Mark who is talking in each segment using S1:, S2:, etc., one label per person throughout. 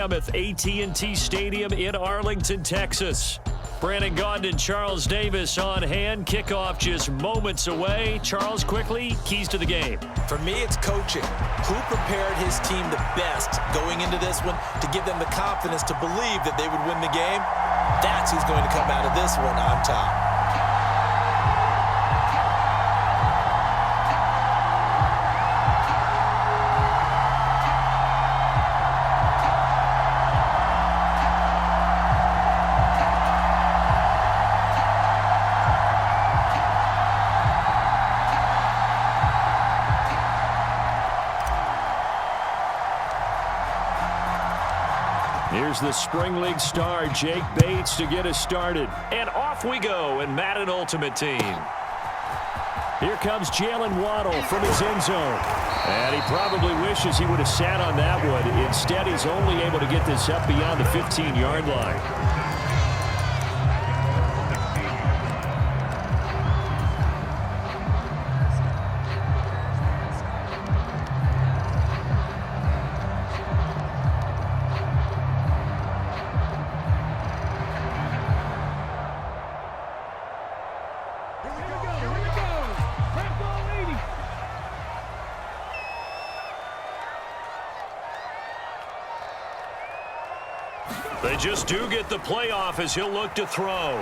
S1: AT&T Stadium in Arlington, Texas. Brandon Gaudin and Charles Davis on hand. Kickoff just moments away. Charles, quickly, keys to the game.
S2: For me, it's coaching. Who prepared his team the best going into this one to give them the confidence to believe that they would win the game? That's who's going to come out of this one on top.
S1: Here's the Spring League star, Jake Bates, to get us started. And off we go in Madden Ultimate Team. Here comes Jalen Waddle from his end zone. And he probably wishes he would have sat on that one. Instead, he's only able to get this up beyond the 15-yard line. They just do get the playoff as he'll look to throw.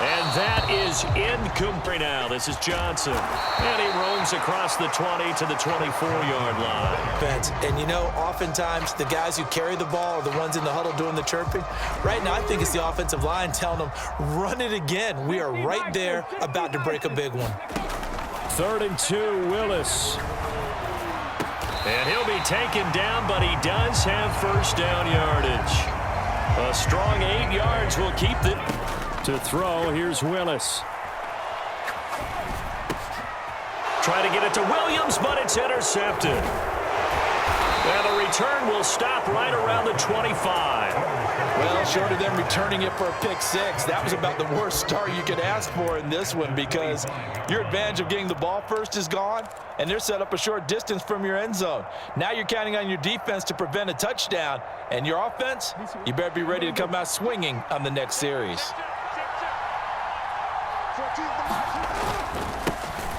S1: And that is incomplete now. This is Johnson. And he roams across the 20 to the 24-yard line.
S2: Defense. And, you know, oftentimes the guys who carry the ball are the ones in the huddle doing the chirping. Right now, I think it's the offensive line telling them, run it again. We are right there about to break a big one.
S1: 3rd and 2, Willis. And he'll be taken down, but he does have first down yardage. A strong 8 yards will keep it. To throw, here's Willis. Try to get it to Williams, but it's intercepted. And the return will stop right around the 25.
S2: Well, short of them returning it for a pick six, that was about the worst start you could ask for in this one because your advantage of getting the ball first is gone, and they're set up a short distance from your end zone. Now you're counting on your defense to prevent a touchdown, and your offense, you better be ready to come out swinging on the next series.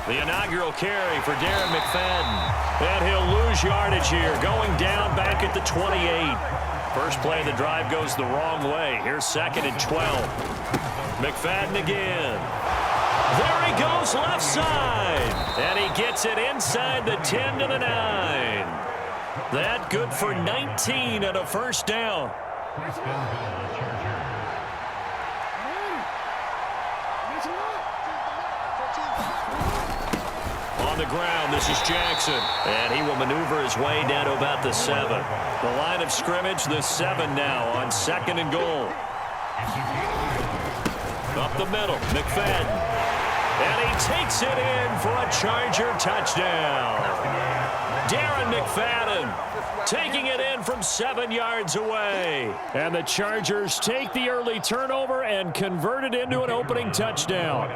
S1: The inaugural carry for Darren McFadden. And he'll lose yardage here, going down back at the 28. First play of the drive goes the wrong way. Here's 2nd and 12. McFadden again. There he goes left side. And he gets it inside the 10 to the 9. That good for 19 and a first down. On the ground, this is Jackson. And he will maneuver his way down to about the 7. The line of scrimmage, the 7 now on 2nd and goal. Up the middle, McFadden. And he takes it in for a Charger touchdown. Darren McFadden taking it in from 7 yards away. And the Chargers take the early turnover and convert it into an opening touchdown.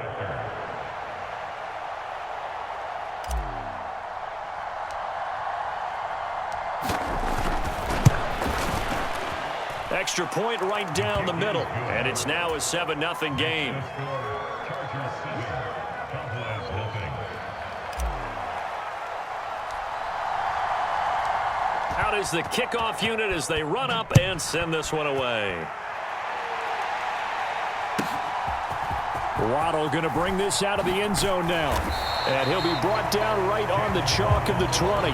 S1: Extra point right down the middle. And it's now a 7-0 game. Out is the kickoff unit as they run up and send this one away. Waddle going to bring this out of the end zone now. And he'll be brought down right on the chalk of the 20.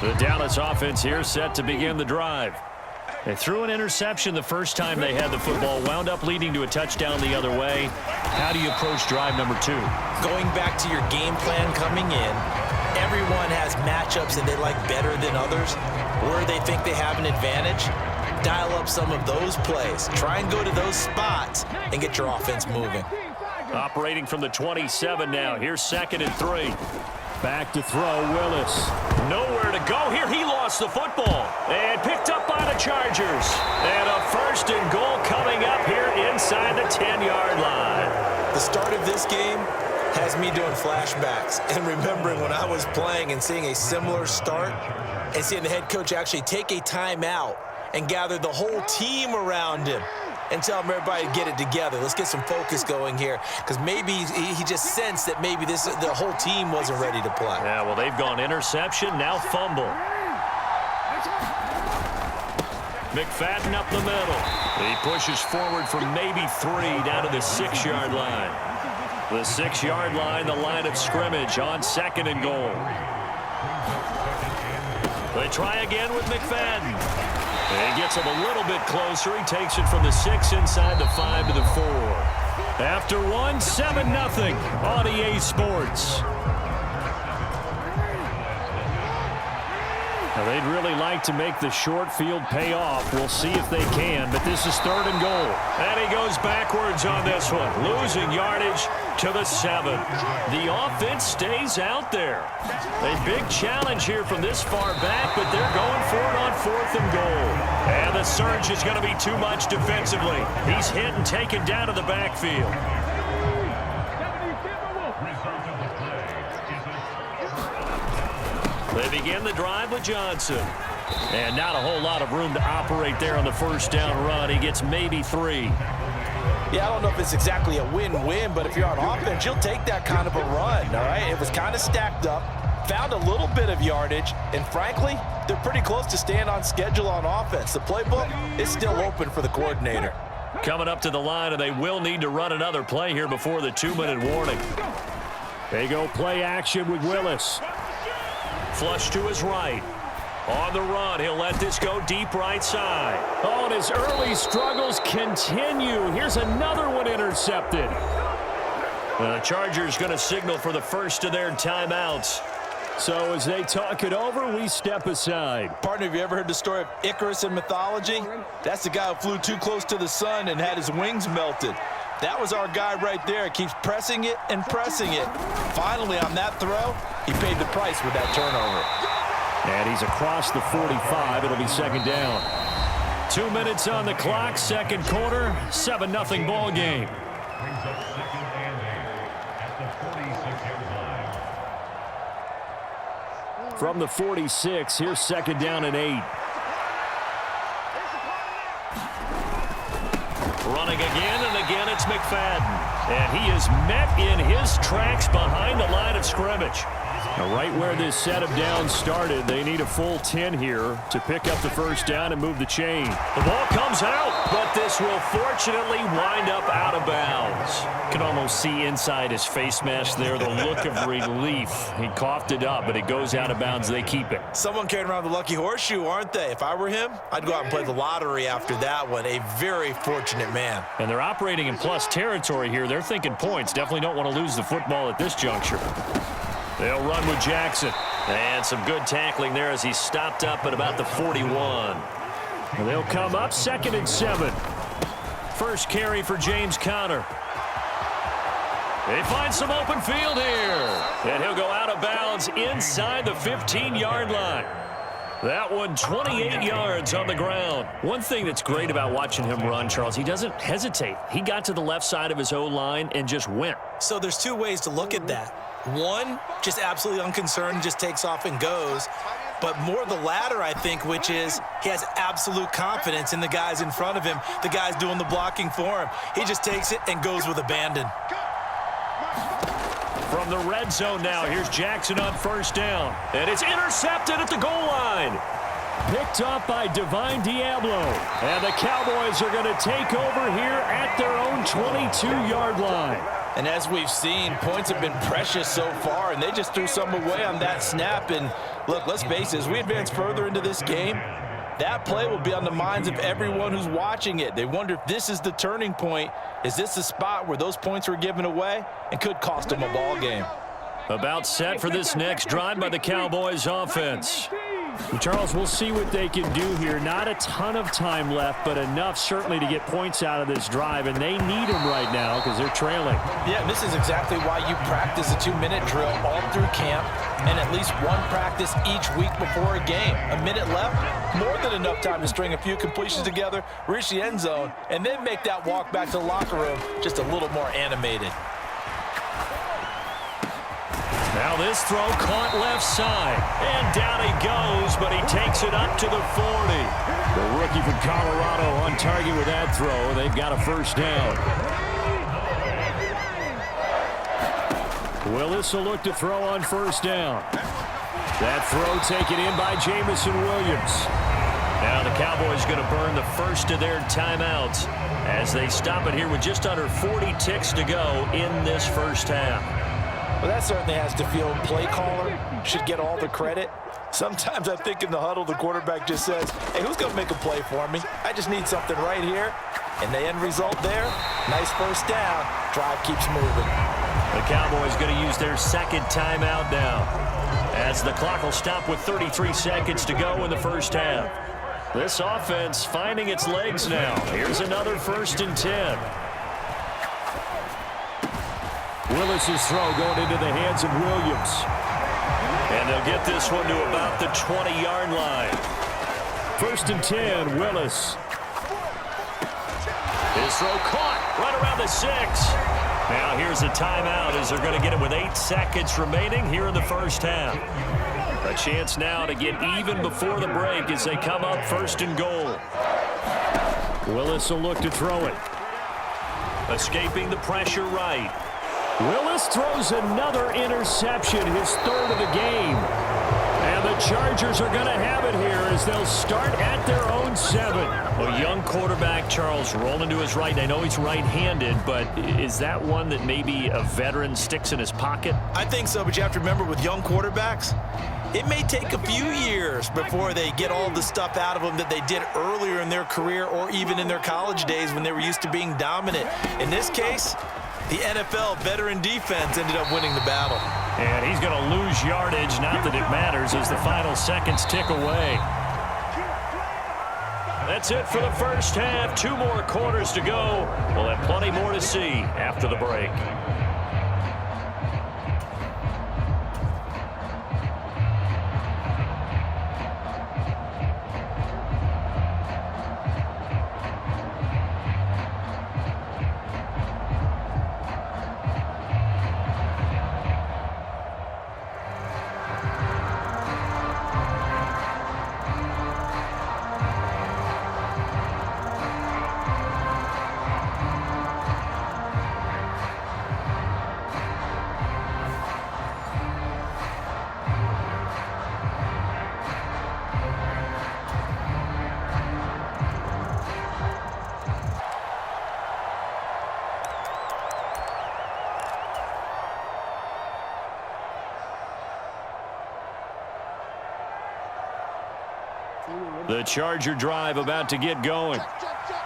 S1: The Dallas offense here set to begin the drive. They threw an interception the first time they had the football, wound up leading to a touchdown the other way. How do you approach drive number 2?
S2: Going back to your game plan coming in, everyone has matchups that they like better than others, where they think they have an advantage. Dial up some of those plays. Try and go to those spots and get your offense moving.
S1: Operating from the 27 now. Here's 2nd and 3. Back to throw, Willis. Nowhere to go here. He lost the football. And picked up by the Chargers. And a 1st and goal coming up here inside the 10-yard line.
S2: The start of this game has me doing flashbacks and remembering when I was playing and seeing a similar start and seeing the head coach actually take a timeout and gather the whole team around him and tell everybody to get it together. Let's get some focus going here, because maybe he just sensed that maybe the whole team wasn't ready to play.
S1: Yeah, well, they've gone interception, now fumble. McFadden up the middle. He pushes forward for maybe 3 down to the 6-yard line. The 6-yard line, the line of scrimmage on 2nd and goal. They try again with McFadden. He gets him a little bit closer. He takes it from the 6 inside the 5 to the 4. After one, 7-0 on EA Sports. Now, they'd really like to make the short field pay off. We'll see if they can, but this is 3rd and goal. And he goes backwards on this one, losing yardage to the 7. The offense stays out there. A big challenge here from this far back, but they're going for it on 4th and goal. And the surge is going to be too much defensively. He's hit and taken down to the backfield. They begin the drive with Johnson. And not a whole lot of room to operate there on the 1st down run. He gets maybe 3.
S2: Yeah, I don't know if it's exactly a win-win, but if you're on offense, you'll take that kind of a run, all right? It was kind of stacked up, found a little bit of yardage, and frankly, they're pretty close to staying on schedule on offense. The playbook is still open for the coordinator.
S1: Coming up to the line, and they will need to run another play here before the 2-minute warning. They go play action with Willis. Flush to his right. On the run, he'll let this go deep right side. Oh, and his early struggles continue. Here's another one intercepted. The Chargers going to signal for the first of their timeouts. So as they talk it over, we step aside.
S2: Partner, have you ever heard the story of Icarus in mythology? That's the guy who flew too close to the sun and had his wings melted. That was our guy right there. Keeps pressing it and pressing it. Finally, on that throw, he paid the price with that turnover.
S1: And he's across the 45. It'll be 2nd down. 2 minutes on the clock, 2nd quarter, 7-0 ball game. From the 46, here's 2nd down and 8. Running again, and again it's McFadden. And he is met in his tracks behind the line of scrimmage. Now, right where this set of downs started, they need a full 10 here to pick up the 1st down and move the chain. The ball comes out, but this will fortunately wind up out of bounds. You can almost see inside his face mask there the look of relief. He coughed it up, but it goes out of bounds. They keep it.
S2: Someone carrying around the lucky horseshoe, aren't they? If I were him, I'd go out and play the lottery after that one. A very fortunate man.
S1: And they're operating in plus territory here. They're thinking points. Definitely don't want to lose the football at this juncture. They'll run with Jackson. And some good tackling there as he's stopped up at about the 41. And they'll come up 2nd and 7. First carry for James Conner. They find some open field here. And he'll go out of bounds inside the 15-yard line. That one 28 yards on the ground. One thing that's great about watching him run, Charles, he doesn't hesitate. He got to the left side of his O-line and just went.
S2: So there's 2 ways to look at that. One, just absolutely unconcerned, just takes off and goes. But more the latter, I think, which is he has absolute confidence in the guys in front of him, the guys doing the blocking for him. He just takes it and goes with abandon.
S1: From the red zone now, here's Jackson on 1st down. And it's intercepted at the goal line. Picked up by Divine Diablo. And the Cowboys are going to take over here at their own 22-yard line.
S2: And as we've seen, points have been precious so far, and they just threw some away on that snap. And look, let's face it, as we advance further into this game, that play will be on the minds of everyone who's watching it. They wonder if this is the turning point. Is this the spot where those points were given away and could cost them a ball game?
S1: About set for this next drive by the Cowboys offense. Charles, we'll see what they can do here. Not a ton of time left, but enough certainly to get points out of this drive, and they need them right now because they're trailing.
S2: Yeah, and this is exactly why you practice a 2-minute drill all through camp and at least one practice each week before a game. A minute left, more than enough time to string a few completions together, reach the end zone, and then make that walk back to the locker room just a little more animated.
S1: Now this throw caught left side. And down he goes, but he takes it up to the 40. The rookie from Colorado on target with that throw. They've got a first down. Willis will look to throw on first down. That throw taken in by Jamison Williams. Now the Cowboys going to burn the first of their timeouts as they stop it here with just under 40 ticks to go in this first half.
S2: Well, that certainly has to feel play caller should get all the credit. Sometimes I think in the huddle, the quarterback just says, hey, who's going to make a play for me? I just need something right here. And the end result there, nice first down. Drive keeps moving.
S1: The Cowboys going to use their second timeout now as the clock will stop with 33 seconds to go in the first half. This offense finding its legs now. Here's another 1st and 10. Willis's throw going into the hands of Williams. And they'll get this one to about the 20-yard line. 1st and 10, Willis. His throw caught right around the 6. Now here's a timeout as they're going to get it with 8 seconds remaining here in the first half. A chance now to get even before the break as they come up 1st and goal. Willis will look to throw it. Escaping the pressure right. Willis throws another interception, his 3rd of the game. And the Chargers are going to have it here as they'll start at their own 7. A young quarterback, Charles, rolling to his right. I know he's right-handed, but is that one that maybe a veteran sticks in his pocket?
S2: I think so, but you have to remember with young quarterbacks, it may take a few years before they get all the stuff out of them that they did earlier in their career or even in their college days when they were used to being dominant. In this case, the NFL veteran defense ended up winning the battle.
S1: And he's going to lose yardage, not that it matters, as the final seconds tick away. That's it for the first half. 2 more quarters to go. We'll have plenty more to see after the break. The Charger drive about to get going.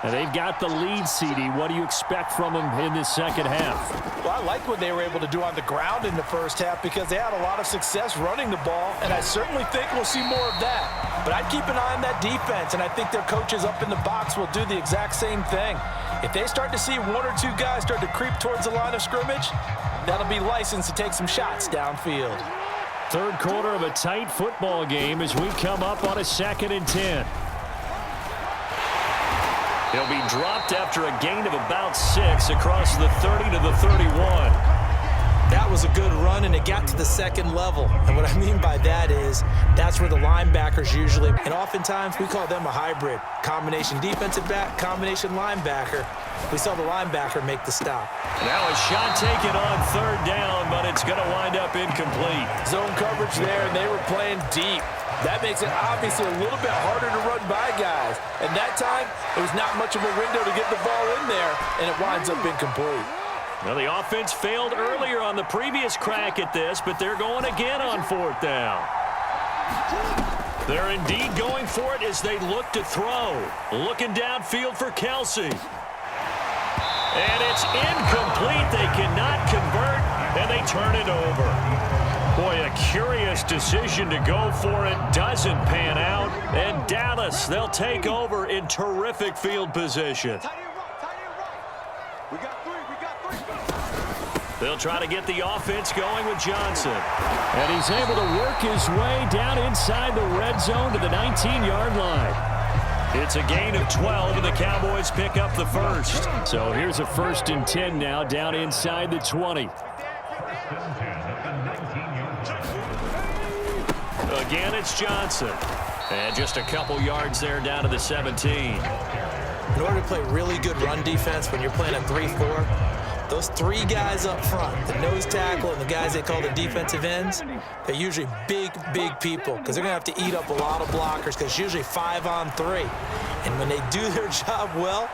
S1: And they've got the lead, CD. What do you expect from them in this second half?
S2: Well, I like what they were able to do on the ground in the first half because they had a lot of success running the ball, and I certainly think we'll see more of that. But I'd keep an eye on that defense, and I think their coaches up in the box will do the exact same thing. If they start to see 1 or 2 guys start to creep towards the line of scrimmage, that'll be licensed to take some shots downfield.
S1: 3rd quarter of a tight football game as we come up on a 2nd and 10. He'll be dropped after a gain of about 6 across the 30 to the 31.
S2: That was a good run, and it got to the 2nd level. And what I mean by that is that's where the linebackers usually, and oftentimes we call them a hybrid. Combination defensive back, combination linebacker. We saw the linebacker make the stop.
S1: Now a shot taken on 3rd down, but it's going to wind up incomplete.
S2: Zone coverage there, and they were playing deep. That makes it obviously a little bit harder to run by guys. And that time, it was not much of a window to get the ball in there, and it winds up incomplete.
S1: Well, the offense failed earlier on the previous crack at this, but they're going again on 4th down. They're indeed going for it as they look to throw. Looking downfield for Kelsey. And it's incomplete. They cannot convert, and they turn it over. Boy, a curious decision to go for it doesn't pan out. And Dallas, they'll take over in terrific field position. They'll try to get the offense going with Johnson.
S3: And he's able to work his way down inside the red zone to the 19-yard line.
S1: It's a gain of 12, and the Cowboys pick up the first.
S3: So here's a 1st and 10 now down inside the 20.
S1: Again, it's Johnson. And just a couple yards there down to the 17.
S2: In order to play really good run defense when you're playing a 3-4, those 3 guys up front, the nose tackle and the guys they call the defensive ends, they're usually big people because they're going to have to eat up a lot of blockers because it's usually 5-on-3. And when they do their job well,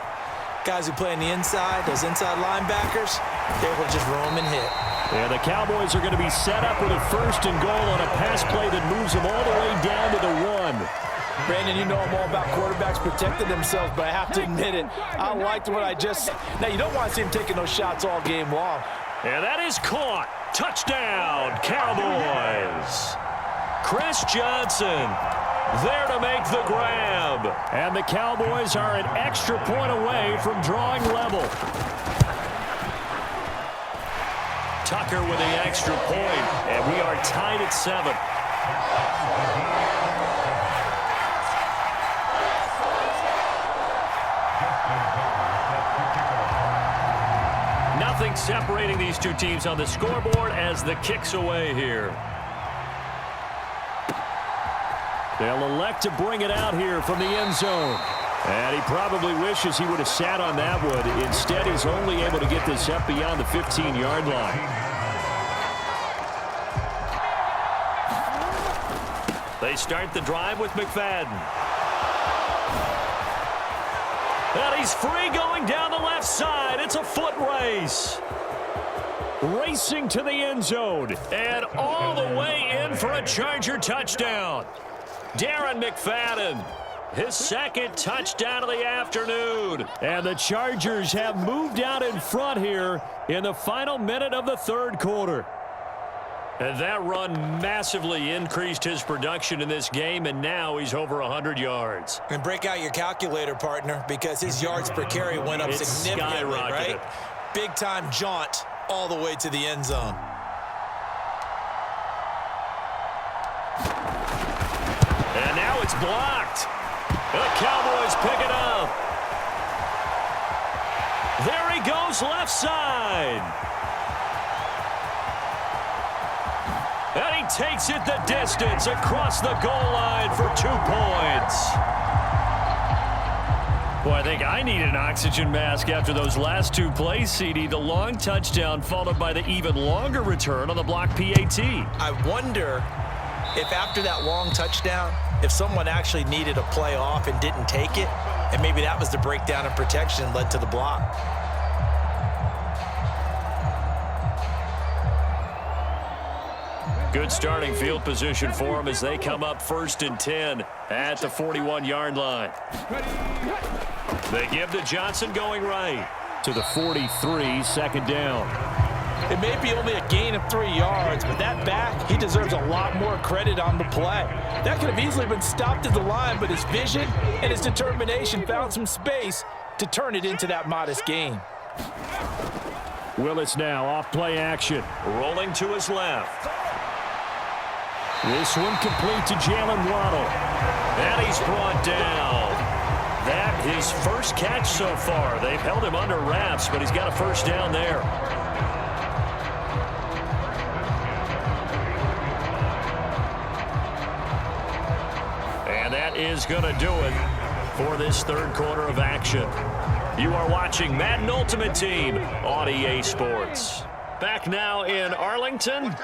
S2: guys who play on the inside, those inside linebackers, they're able to just roam and hit.
S3: Yeah, the Cowboys are going to be set up with a 1st and goal on a pass play that moves them all the way down to the 1.
S2: Brandon, you know I'm all about quarterbacks protecting themselves, but I have to admit it. I liked what I just... Now, you don't want to see him taking those shots all game long.
S1: And that is caught. Touchdown, Cowboys. Chris Johnson there to make the grab.
S3: And the Cowboys are an extra point away from drawing level.
S1: Tucker with the extra point, and we are tied at 7. Nothing separating these two teams on the scoreboard as the kick's away here.
S3: They'll elect to bring it out here from the end zone. And he probably wishes he would have sat on that one. Instead, he's only able to get this up beyond the 15-yard line.
S1: They start the drive with McFadden. And he's free going down the left side. It's a foot race.
S3: Racing to the end zone.
S1: And all the way in for a Charger touchdown. Darren McFadden, his 2nd touchdown of the afternoon.
S3: And the Chargers have moved out in front here in the final minute of the 3rd quarter.
S1: And that run massively increased his production in this game, and now he's over 100 yards.
S2: And break out your calculator, partner, because his yards per carry went up significantly, right? Big-time jaunt all the way to the end zone.
S1: And now it's blocked. The Cowboys pick it up. There he goes left side. And he takes it the distance across the goal line for 2 points. Boy, I think I need an oxygen mask after those last 2 plays, CD. The long touchdown followed by the even longer return on the block PAT.
S2: I wonder if after that long touchdown, if someone actually needed a play off and didn't take it, and maybe that was the breakdown in protection and led to the block.
S1: Good starting field position for them as they come up 1st and 10 at the 41-yard line. They give to Johnson going right.
S3: To the 43, 2nd down.
S2: It may be only a gain of 3 yards, but that back, he deserves a lot more credit on the play. That could have easily been stopped at the line, but his vision and his determination found some space to turn it into that modest gain.
S3: Willis now off play action.
S1: Rolling to his left.
S3: This one complete to Jalen Waddle.
S1: And he's brought down. That his 1st catch so far. They've held him under wraps, but he's got a 1st down there. And that is going to do it for this 3rd quarter of action. You are watching Madden Ultimate Team on EA Sports. Back now in Arlington.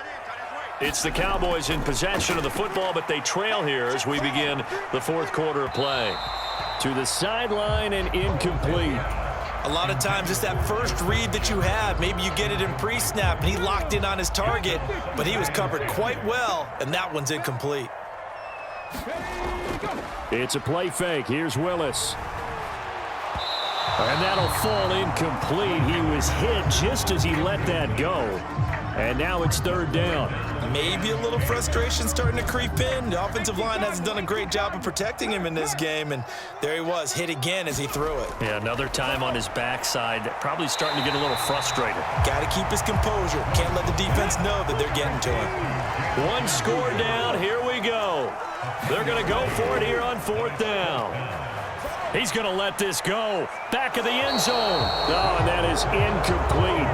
S1: It's the Cowboys in possession of the football, but they trail here as we begin the 4th quarter of play.
S3: To the sideline and incomplete.
S2: A lot of times it's that first read that you have. Maybe you get it in pre-snap, and he locked in on his target, but he was covered quite well, and that one's incomplete.
S3: It's a play fake. Here's Willis. And that'll fall incomplete. He was hit just as he let that go. And now it's third down.
S2: Maybe a little frustration starting to creep in. The offensive line hasn't done a great job of protecting him in this game, and there he was, hit again as he threw it.
S1: Yeah, another time on his backside, probably starting to get a little frustrated.
S2: Got to keep his composure. Can't let the defense know that they're getting to him.
S3: One score down, here we go. They're going to go for it here on fourth down. He's going to let this go. Back of the end zone. Oh, and that is incomplete.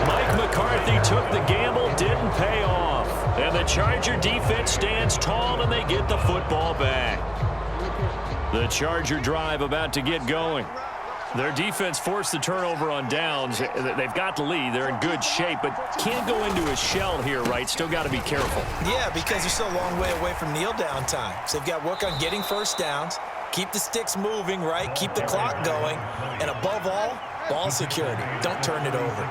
S3: Mike McCarthy took the gamble, didn't pay off. And the Charger defense stands tall, and they get the football back. The Charger drive about to get going. Their defense forced the turnover on downs. They've got the lead. They're in good shape, but can't go into a shell here, right? Still got to be careful.
S2: Yeah, because they're still a long way away from kneel down time. So they've got to work on getting first downs, keep the sticks moving, right? Keep the clock going. And above all, ball security. Don't turn it over.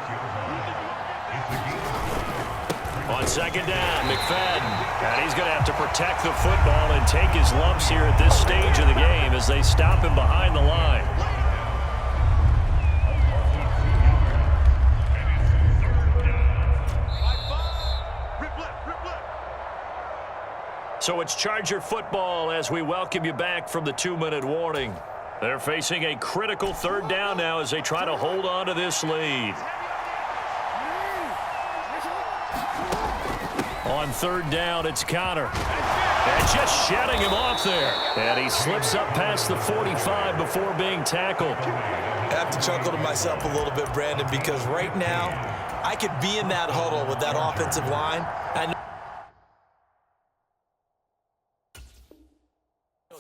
S1: On second down, McFadden. And he's going to have to protect the football and take his lumps here at this stage of the game as they stop him behind the line. So it's Charger football as we welcome you back from the 2-minute warning. They're facing a critical third down now as they try to hold on to this lead. On third down, it's Connor. And just shedding him off there. And he slips up past the 45 before being tackled.
S2: I have to chuckle to myself a little bit, Brandon, because right now I could be in that huddle with that offensive line. I know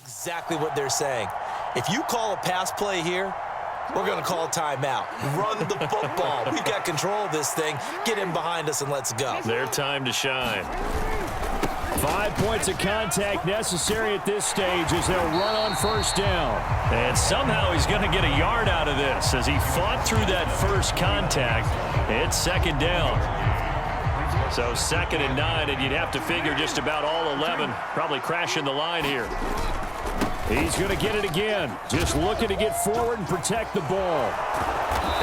S2: exactly what they're saying. If you call a pass play here, we're going to call a timeout. Run the football. We've got control of this thing. Get in behind us and let's go.
S1: Their time to shine.
S3: 5 points of contact necessary at this stage as they'll run on first down.
S1: And somehow he's going to get a yard out of this as he fought through that first contact. It's second down. So 2nd and 9, and you'd have to figure just about all 11 probably crashing the line here.
S3: He's going to get it again. Just looking to get forward and protect the ball.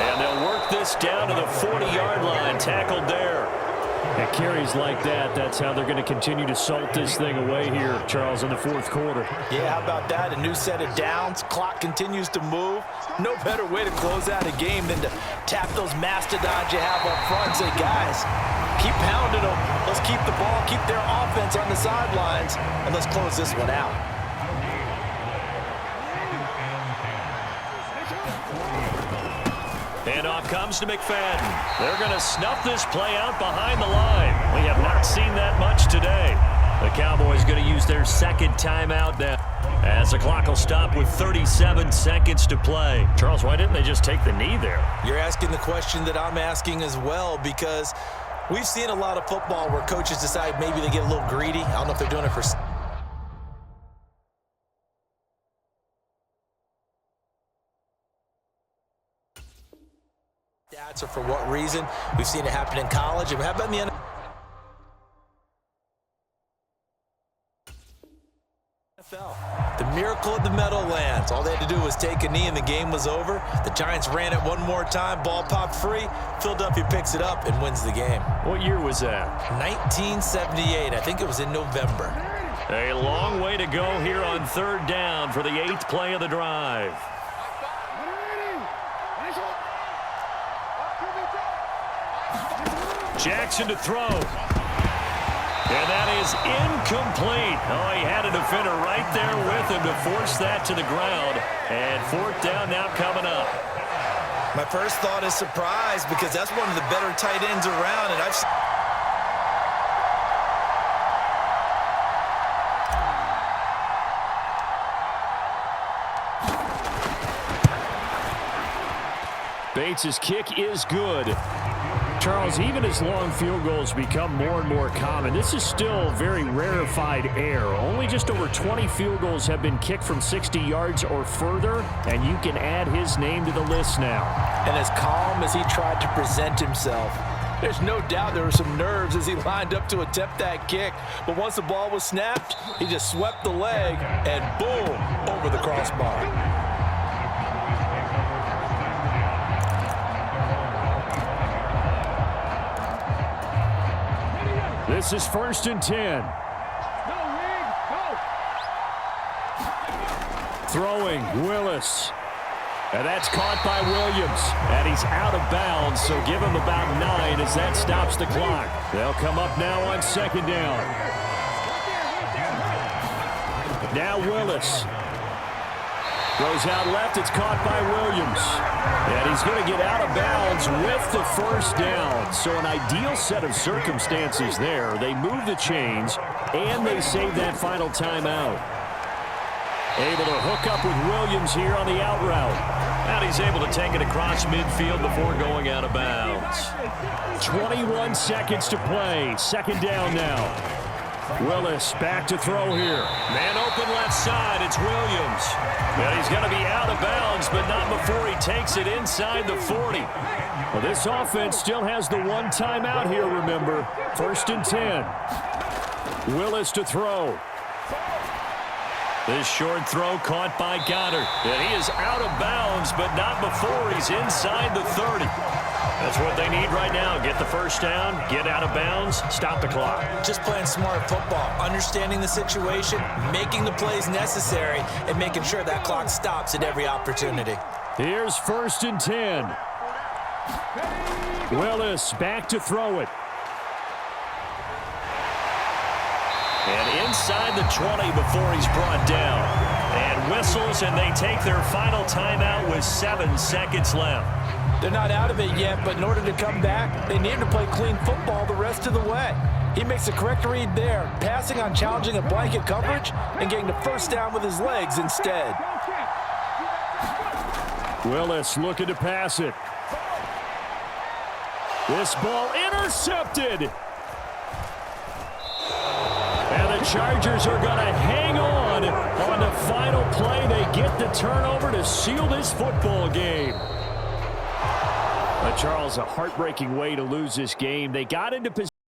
S1: And they'll work this down to the 40-yard line. Tackled there.
S3: At carries like that, that's how they're going to continue to salt this thing away here, Charles, in the fourth quarter.
S2: Yeah, how about that? A new set of downs. Clock continues to move. No better way to close out a game than to tap those mastodons you have up front and say, guys, keep pounding them. Let's keep the ball, keep their offense on the sidelines, and let's close this one out.
S1: Handoff comes to McFadden. They're going to snuff this play out behind the line. We have not seen that much today. The Cowboys going to use their second timeout now as the clock will stop with 37 seconds to play. Charles, why didn't they just take the knee there?
S2: You're asking the question that I'm asking as well, because we've seen a lot of football where coaches decide maybe they get a little greedy. I don't know if they're doing it for stats or for what reason. We've seen it happen in college. And how about in the NFL? The miracle of the Meadowlands. All they had to do was take a knee and the game was over. The Giants ran it one more time. Ball popped free. Philadelphia picks it up and wins the game.
S1: What year was that?
S2: 1978. I think it was in November.
S1: A long way to go here on third down for the 8th play of the drive. Jackson to throw. And that is incomplete. Oh, he had a defender right there with him to force that to the ground. And fourth down now coming up.
S2: My first thought is surprise, because that's one of the better tight ends around, and I've
S3: Bates' kick is good. Charles, even as long field goals become more and more common, this is still very rarefied air. Only just over 20 field goals have been kicked from 60 yards or further, and you can add his name to the list now.
S2: And as calm as he tried to present himself, there's no doubt there were some nerves as he lined up to attempt that kick. But once the ball was snapped, he just swept the leg, and boom, over the crossbar.
S3: This is 1st and 10. Throwing, Willis. And that's caught by Williams. And he's out of bounds, so give him about 9 as that stops the clock. They'll come up now on 2nd down. Now Willis. Throws out left. It's caught by Williams. And he's going to get out of bounds with the 1st down. So an ideal set of circumstances there. They move the chains, and they save that final timeout. Able to hook up with Williams here on the out route.
S1: And he's able to take it across midfield before going out of bounds.
S3: 21 seconds to play. 2nd down now. Willis back to throw here.
S1: Man open left side. It's Williams. And he's going to be out of bounds, but not before he takes it inside the 40.
S3: Well, this offense still has the 1 timeout here, remember. 1st and 10. Willis to throw.
S1: This short throw caught by Goddard. And he is out of bounds, but not before he's inside the 30. That's what they need right now. Get the 1st down, get out of bounds, stop the clock.
S2: Just playing smart football, understanding the situation, making the plays necessary, and making sure that clock stops at every opportunity.
S3: Here's 1st and 10. Willis back to throw it.
S1: And inside the 20 before he's brought down. And whistles, and they take their final timeout with 7 seconds left.
S2: They're not out of it yet, but in order to come back, they need to play clean football the rest of the way. He makes the correct read there, passing on challenging a blanket coverage and getting the 1st down with his legs instead.
S3: Willis looking to pass it. This ball intercepted. And the Chargers are going to hang on the final play. They get the turnover to seal this football game. Charles, a heartbreaking way to lose this game. They got into position.